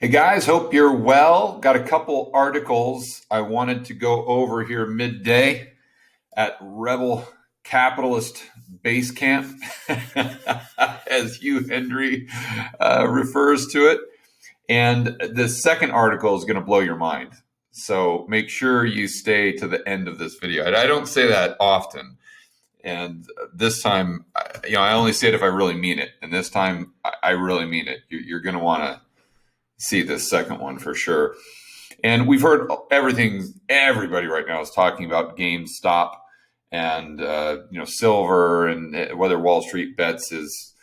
Hey guys, hope you're well. Got a couple articles I wanted to go over here midday at Rebel Capitalist Base Camp, as Hugh Hendry refers to it. And the second article is going to blow your mind. So make sure you stay to the end of this video. And I don't say that often. And this time, I only say it if I really mean it. And this time, I really mean it. You're going to want to see this second one for sure. And we've heard everything. Everybody right now is talking about GameStop and silver, and whether Wall Street Bets is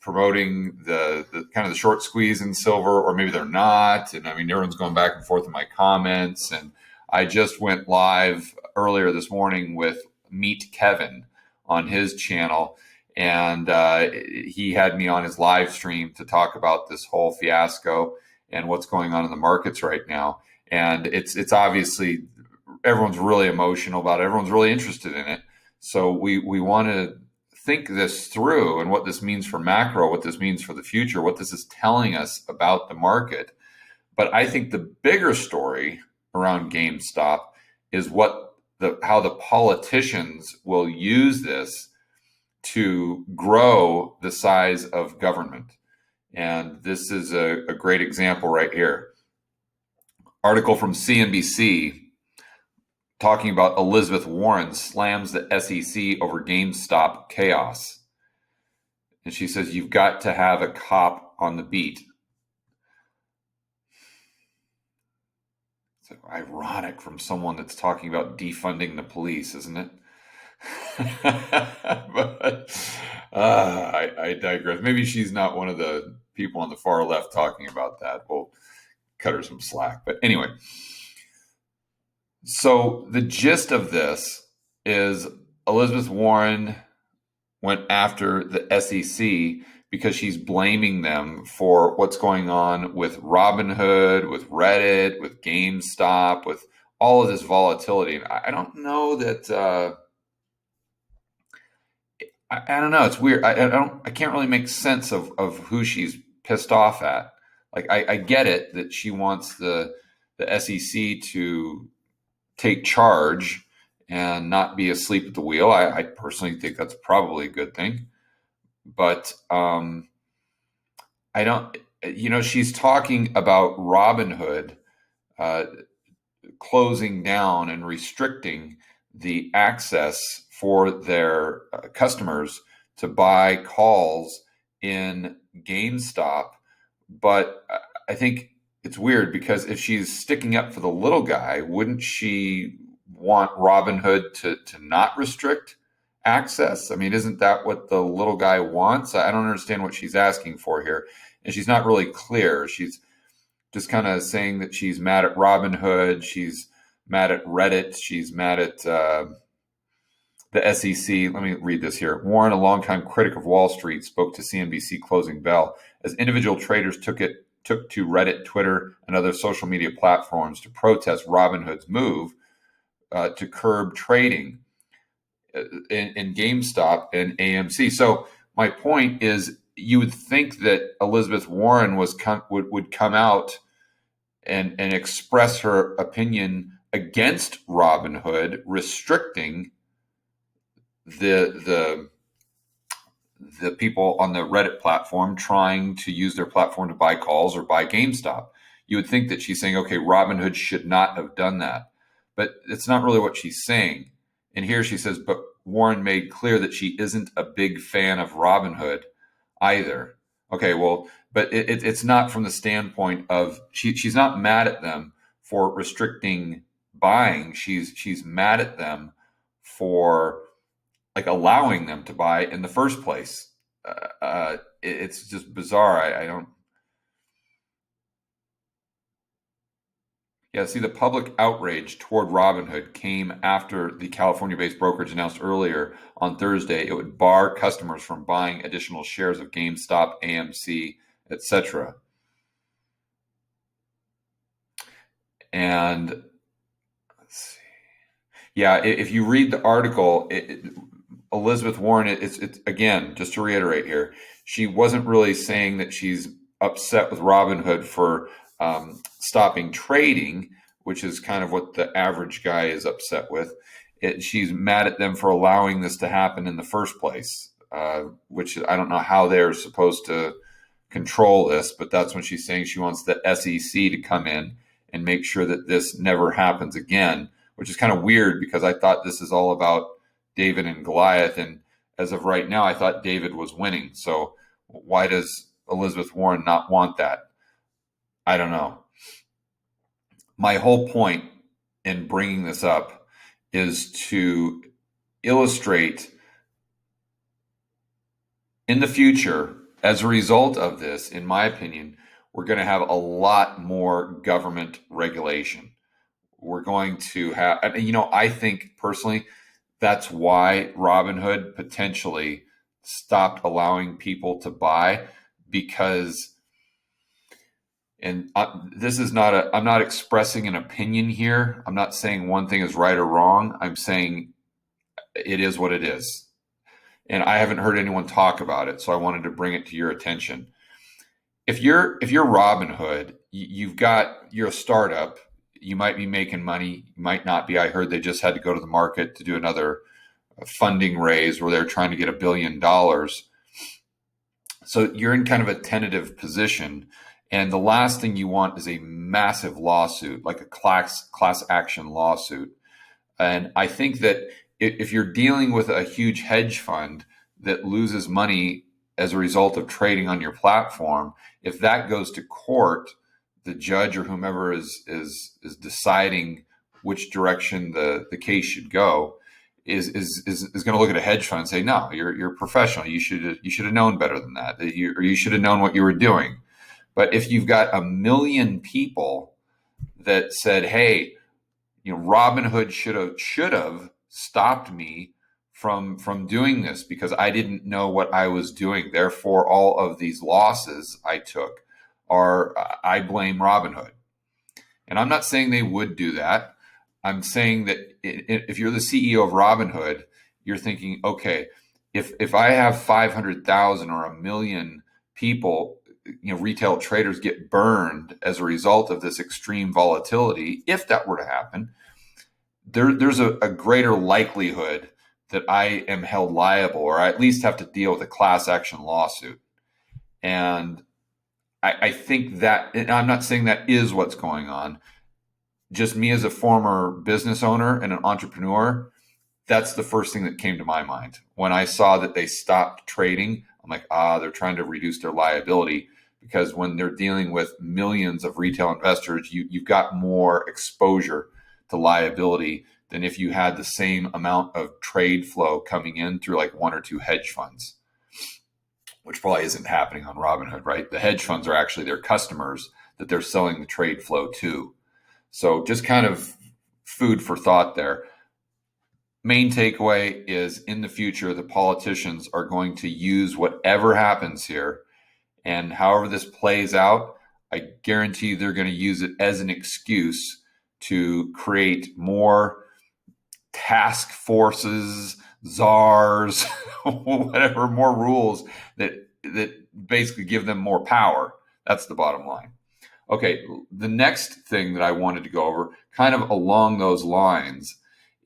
promoting the kind of the short squeeze in silver, or maybe they're not. And I mean, everyone's going back and forth in my comments. And I just went live earlier this morning with Meet Kevin on his channel. And he had me on his live stream to talk about this whole fiasco and what's going on in the markets right now. And it's obviously everyone's really emotional about it. Everyone's really interested in it. So we want to think this through and what this means for macro, what this means for the future, what this is telling us about the market. But I think the bigger story around GameStop is how the politicians will use this to grow the size of government. And this is a great example right here. Article from CNBC talking about Elizabeth Warren slams the SEC over GameStop chaos. And she says, you've got to have a cop on the beat. It's ironic from someone that's talking about defunding the police, isn't it? But I digress. Maybe she's not one of the people on the far left talking about that. We'll cut her some slack. But anyway, so the gist of this is Elizabeth Warren went after the SEC because she's blaming them for what's going on with Robinhood, with Reddit, with GameStop, with all of this volatility. And I don't know that. I don't know. It's weird. I can't really make sense of who she's pissed off at. Like I get it that she wants the SEC to take charge and not be asleep at the wheel. I personally think that's probably a good thing. But I don't. She's talking about Robinhood closing down and restricting the access for their customers to buy calls in GameStop. But I think it's weird because if she's sticking up for the little guy, wouldn't she want Robinhood to not restrict access? I mean, isn't that what the little guy wants? I don't understand what she's asking for here. And she's not really clear. She's just kind of saying that she's mad at Robinhood. She's mad at Reddit. She's mad at the SEC. Let me read this here. Warren, a longtime critic of Wall Street, spoke to CNBC Closing Bell as individual traders took to Reddit, Twitter, and other social media platforms to protest Robinhood's move to curb trading in GameStop and AMC. So my point is, you would think that Elizabeth Warren would come out and express her opinion against Robinhood restricting the people on the Reddit platform trying to use their platform to buy calls or buy GameStop. You would think that she's saying, okay, Robinhood should not have done that. But it's not really what she's saying. And here she says, but Warren made clear that she isn't a big fan of Robinhood either. Okay, well, but it's not from the standpoint of she's not mad at them for restricting buying. She's mad at them for like allowing them to buy in the first place. It's just bizarre. I don't. Yeah, see, the public outrage toward Robinhood came after the California-based brokerage announced earlier on Thursday it would bar customers from buying additional shares of GameStop, AMC, etc. And let's see. Yeah, if you read the article, Elizabeth Warren, it's again, just to reiterate here, she wasn't really saying that she's upset with Robinhood for stopping trading, which is kind of what the average guy is upset with. She's mad at them for allowing this to happen in the first place, which I don't know how they're supposed to control this, but that's when she's saying she wants the SEC to come in and make sure that this never happens again, which is kind of weird because I thought this is all about David and Goliath. And as of right now, I thought David was winning. So why does Elizabeth Warren not want that? I don't know. My whole point in bringing this up is to illustrate in the future, as a result of this, in my opinion, we're going to have a lot more government regulation. We're going to have, I think personally, that's why Robinhood potentially stopped allowing people to buy, because, and this is not I'm not expressing an opinion here. I'm not saying one thing is right or wrong. I'm saying it is what it is. And I haven't heard anyone talk about it, so I wanted to bring it to your attention. If you're Robinhood, you're a startup. You might be making money, you might not be. I heard they just had to go to the market to do another funding raise where they're trying to get $1 billion. So you're in kind of a tentative position. And the last thing you want is a massive lawsuit, like a class action lawsuit. And I think that if you're dealing with a huge hedge fund that loses money as a result of trading on your platform, if that goes to court, the judge or whomever is deciding which direction the case should go is going to look at a hedge fund and say, no, you're professional. You should have known better than that. Or you should have known what you were doing. But if you've got 1 million people that said, hey, Robinhood should have stopped me from doing this because I didn't know what I was doing. Therefore, all of these losses I took I blame Robinhood. And I'm not saying they would do that. I'm saying that if you're the CEO of Robinhood, you're thinking, okay, if I have 500,000 or 1 million people, retail traders get burned as a result of this extreme volatility, if that were to happen, there's a greater likelihood that I am held liable, or I at least have to deal with a class action lawsuit. And I think that, and I'm not saying that is what's going on, just me as a former business owner and an entrepreneur, that's the first thing that came to my mind. When I saw that they stopped trading, I'm like, they're trying to reduce their liability, because when they're dealing with millions of retail investors, you've got more exposure to liability than if you had the same amount of trade flow coming in through like one or two hedge funds, which probably isn't happening on Robinhood, right? The hedge funds are actually their customers that they're selling the trade flow to. So just kind of food for thought there. Main takeaway is, in the future, the politicians are going to use whatever happens here, and however this plays out, I guarantee they're going to use it as an excuse to create more task forces, czars, whatever, more rules that basically give them more power. That's the bottom line. Okay, the next thing that I wanted to go over, kind of along those lines,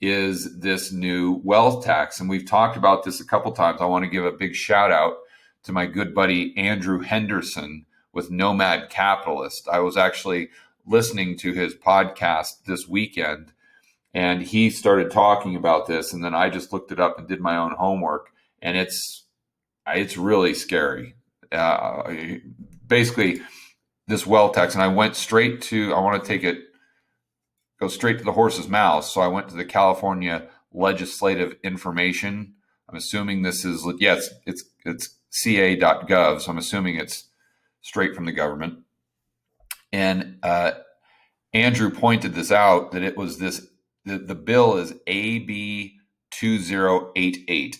is this new wealth tax. And we've talked about this a couple times. I want to give a big shout out to my good buddy Andrew Henderson with Nomad Capitalist. I was actually listening to his podcast this weekend, and he started talking about this, and then I just looked it up and did my own homework, and it's really scary. Basically, this wealth tax, and I went straight to, I want to go straight to the horse's mouth. So I went to the California Legislative Information. I'm assuming this is, yes, it's ca.gov. So I'm assuming it's straight from the government. And Andrew pointed this out, that it was the bill is AB 2088.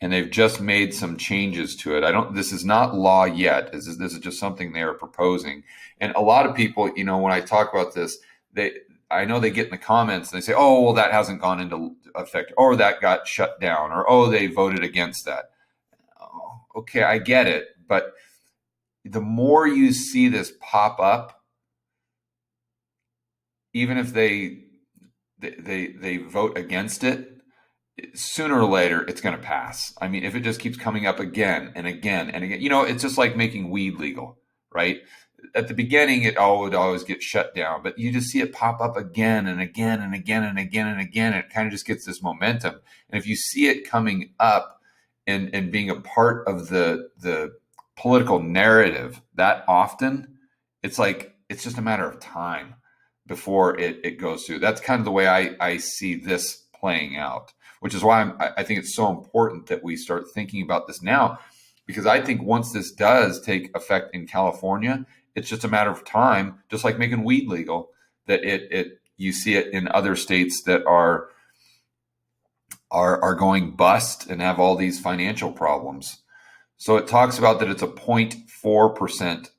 And they've just made some changes to it. This is not law yet. This is just something they are proposing. And a lot of people, when I talk about this, I know they get in the comments and they say, oh, well, that hasn't gone into effect, or that got shut down, or, oh, they voted against that. Oh, okay, I get it. But the more you see this pop up, even if they vote against it, sooner or later it's going to pass. I mean, if it just keeps coming up again and again and again, it's just like making weed legal, right? At the beginning, it would always get shut down, but you just see it pop up again and again and again and again and again. And it kind of just gets this momentum. And if you see it coming up and being a part of the political narrative that often, it's like it's just a matter of time before it goes through. That's kind of the way I see this playing out, which is why I think it's so important that we start thinking about this now, because I think once this does take effect in California, it's just a matter of time, just like making weed legal, that you see it in other states that are going bust and have all these financial problems. So it talks about that it's a 0.4%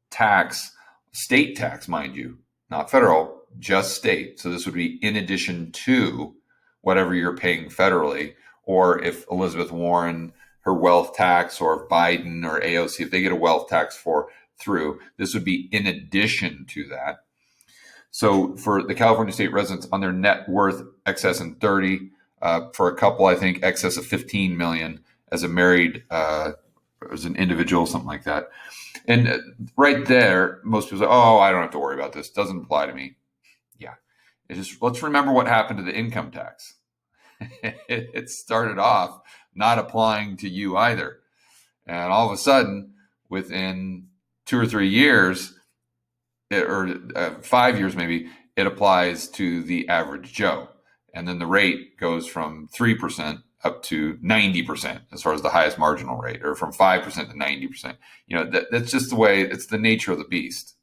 tax, state tax, mind you, not federal, just state. So this would be in addition to whatever you're paying federally, or if Elizabeth Warren, her wealth tax, or if Biden or AOC, if they get a wealth tax through, this would be in addition to that. So for the California state residents on their net worth excess in 30, for a couple, I think excess of 15 million as a married, as an individual, something like that. And right there, most people say, oh, I don't have to worry about this. Doesn't apply to me. Yeah. Let's remember what happened to the income tax. It started off not applying to you either. And all of a sudden, within 2 or 3 years, or 5 years maybe, it applies to the average Joe. And then the rate goes from 3% up to 90% as far as the highest marginal rate, or from 5% to 90%. That's just the way, it's the nature of the beast.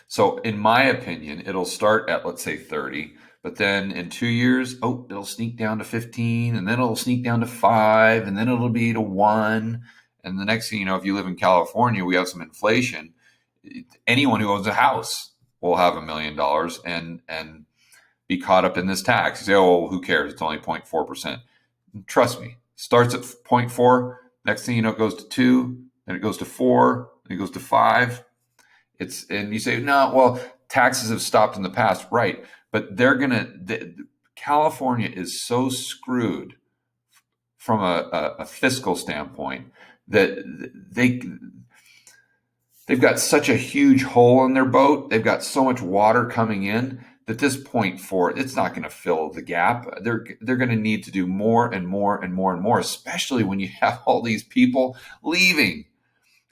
So in my opinion, it'll start at, let's say, 30, but then in 2 years, it'll sneak down to 15, and then it'll sneak down to 5, and then it'll be to 1. And the next thing you know, if you live in California, we have some inflation. Anyone who owns a house will have $1 million and be caught up in this tax. You say, oh, who cares? It's only 0.4%. Trust me, starts at 0.4. Next thing you know, it goes to 2, then it goes to 4, then it goes to 5. And you say, no, well, taxes have stopped in the past. Right. But California is so screwed from a fiscal standpoint that they've got such a huge hole in their boat. They've got so much water coming in that this 0.4, it's not going to fill the gap. They're going to need to do more and more and more and more, especially when you have all these people leaving.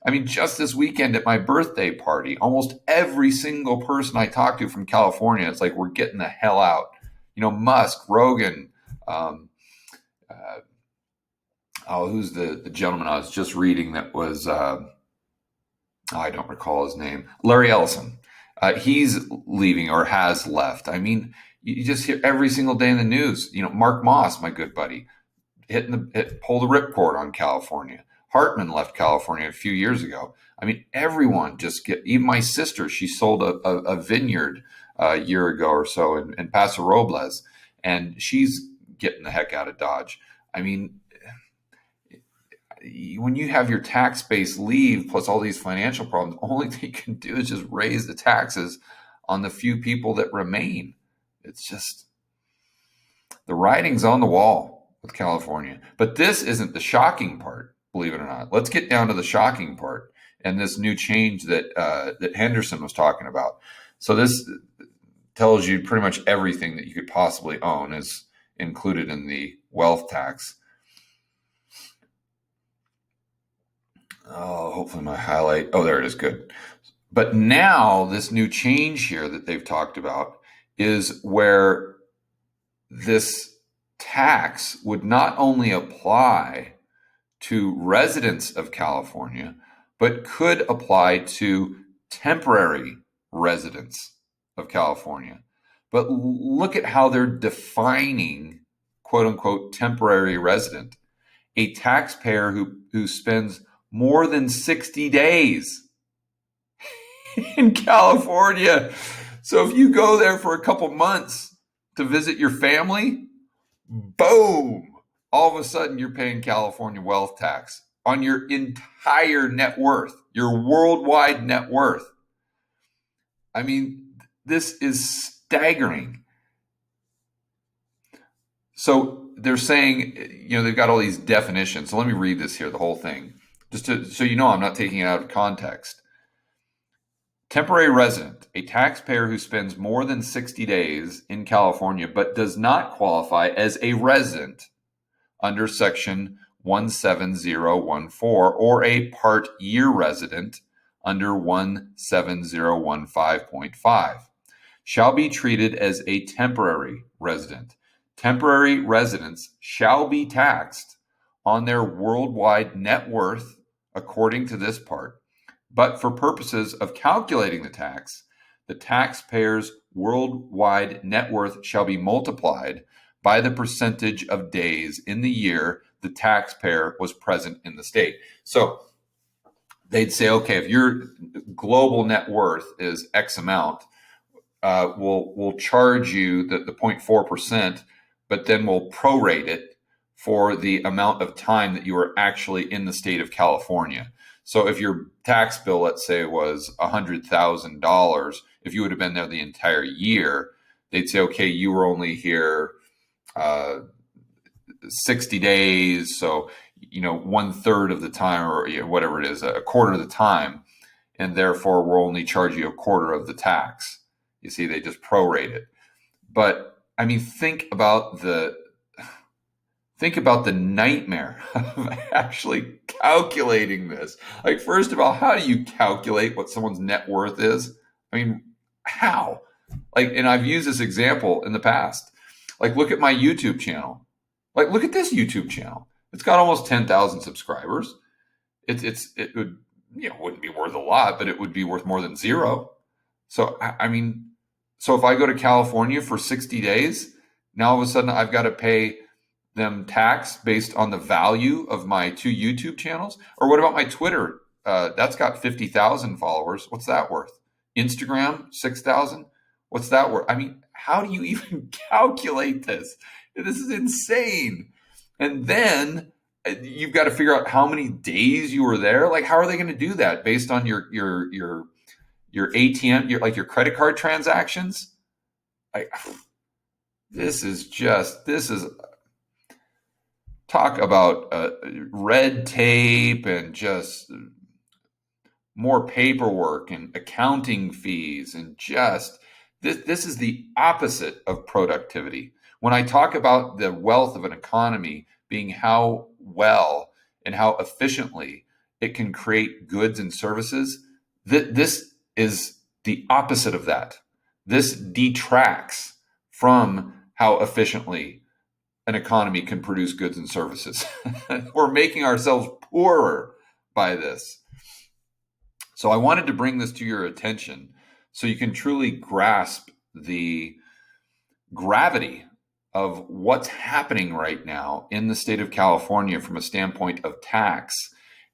I mean, just this weekend at my birthday party, almost every single person I talked to from California, it's like, we're getting the hell out. Musk, Rogan, who's the gentleman I was just reading that was, I don't recall his name, Larry Ellison. He's leaving or has left. I mean, you just hear every single day in the news, Mark Moss, my good buddy, pulled the ripcord on California. Hartman left California a few years ago. I mean, everyone even my sister, she sold a vineyard a year ago or so in Paso Robles, and she's getting the heck out of Dodge. I mean, when you have your tax base leave plus all these financial problems, the only thing you can do is just raise the taxes on the few people that remain. It's just, the writing's on the wall with California. But this isn't the shocking part, believe it or not. Let's get down to the shocking part and this new change that Henderson was talking about. So this tells you pretty much everything that you could possibly own is included in the wealth tax. Oh, hopefully my highlight. Oh, there it is. Good. But now this new change here that they've talked about is where this tax would not only apply to residents of California, but could apply to temporary residents of California. But look at how they're defining, quote unquote, temporary resident: a taxpayer who spends more than 60 days in California. So if you go there for a couple months to visit your family, boom, all of a sudden you're paying California wealth tax. on your entire net worth, your worldwide net worth. I mean, this is staggering. So they're saying, they've got all these definitions. So let me read this here, the whole thing, just so I'm not taking it out of context. Temporary resident, a taxpayer who spends more than 60 days in California but does not qualify as a resident under Section 17014 or a part year resident under 17015.5 shall be treated as a temporary resident. Temporary residents shall be taxed on their worldwide net worth according to this part. But for purposes of calculating the tax, the taxpayer's worldwide net worth shall be multiplied by the percentage of days in the year the taxpayer was present in the state. So they'd say, okay, if your global net worth is X amount, we'll charge you the 0.4%, but then we'll prorate it for the amount of time that you were actually in the state of California. So if your tax bill, let's say, was $100,000, if you would have been there the entire year, they'd say, okay, you were only here 60 days. So, 1/3 of the time, or whatever it is, a quarter of the time. And therefore, we'll only charge you a quarter of the tax. You see, they just prorate it. But I mean, think about the nightmare of actually calculating this. Like, first of all, how do you calculate what someone's net worth is? I mean, how? And I've used this example in the past. Look at my YouTube channel. Look at this YouTube channel. It's got almost 10,000 subscribers. It would, wouldn't be worth a lot, but it would be worth more than zero. So, so if I go to California for 60 days, now all of a sudden I've got to pay them tax based on the value of my 2 YouTube channels? Or what about my Twitter? That's got 50,000 followers. What's that worth? Instagram, 6,000. What's that worth? I mean, how do you even calculate this? This is insane. And then you've got to figure out how many days you were there. How are they going to do that based on your ATM, your credit card transactions? This is talk about red tape and just more paperwork and accounting fees, and just this is the opposite of productivity. When I talk about the wealth of an economy being how well and how efficiently it can create goods and services, this is the opposite of that. This detracts from how efficiently an economy can produce goods and services. We're making ourselves poorer by this. So I wanted to bring this to your attention so you can truly grasp the gravity of what's happening right now in the state of California from a standpoint of tax.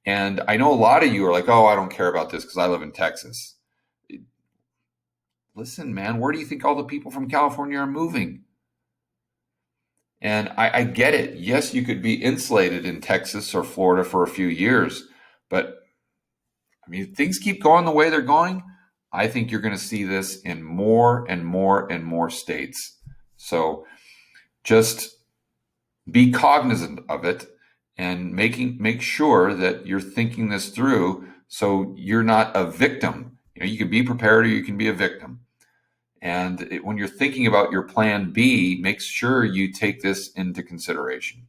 And I know a lot of you are like, oh, I don't care about this because I live in Texas. Listen, man, where do you think all the people from California are moving? And I get it. Yes, you could be insulated in Texas or Florida for a few years, but I mean, if things keep going the way they're going, I think you're going to see this in more and more and more states. So just be cognizant of it and make sure that you're thinking this through so you're not a victim. You can be prepared or you can be a victim. And when you're thinking about your plan B, make sure you take this into consideration.